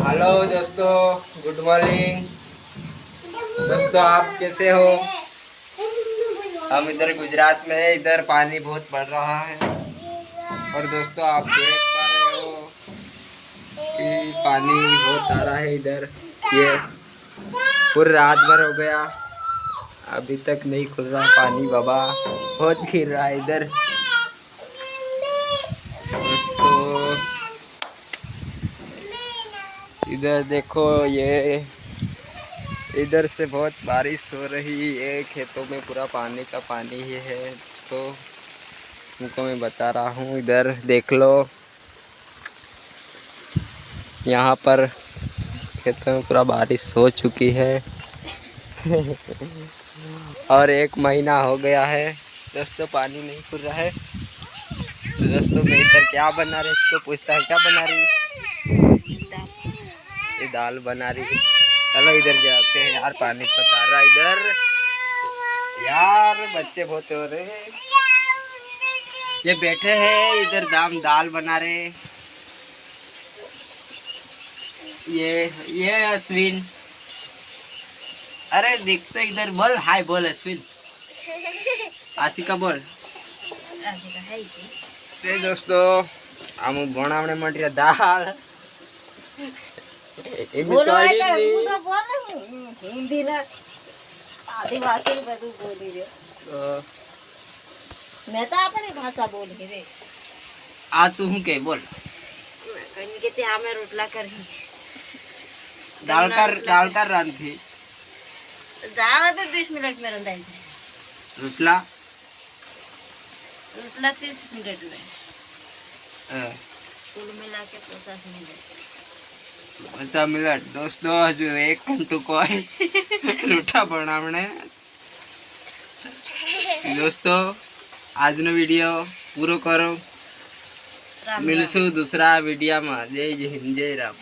Hello दोस्तों, good morning दोस्तों। आप कैसे हो? हम इधर गुजरात में है। इधर पानी बहुत बढ़ रहा है और दोस्तों आप देख पा रहे हो कि पानी बहुत आ रहा है इधर। ये पूरी रात भर हो गया, अभी तक नहीं खुल रहा पानी। बाबा बहुत गिर रहा है इधर दोस्तों। इधर देखो, ये इधर से बहुत बारिश हो रही है, खेतों में पूरा पानी का पानी ही है। तो तुमको मैं बता रहा हूँ, इधर देख लो, यहाँ पर खेतों में पूरा बारिश हो चुकी है और 1 महीना हो गया है दोस्तों, पानी नहीं खुल रहा है। तो दोस्तों मैं इधर क्या बना रही, इसको पूछता है क्या बना रही? ये दाल बना रही है। चलो इधर जाते हैं यार, पानी पता रहा इधर यार, बच्चे बहुत हो रहे हैं। ये बैठे हैं इधर, दाल बना रहे। ये अश्विन, अरे देख तो इधर, बोल हाय, बोल अश्विन। आशिका बोल। तो दोस्तों हम बनावने मटिया दाल हिंदी ना आदिवासी બધું બોલી રહ્યો मैं तो अपनी भाषा बोल रे। आ तू हूँ के बोल। कहीं के ते हमें रोटला कर ही दाल कर रन थी। दाल अबे 20 मिनट में रंधाई है। रोटला 30 मिनट में। कुल मिला के 50 मिनट दोस्तों। हजू 1 घंटो कोई रोटा बनावने दोस्तों। आज नो वीडियो पूरो करो, मिलसु दूसरा वीडियो में। जय हिंद, जय राम।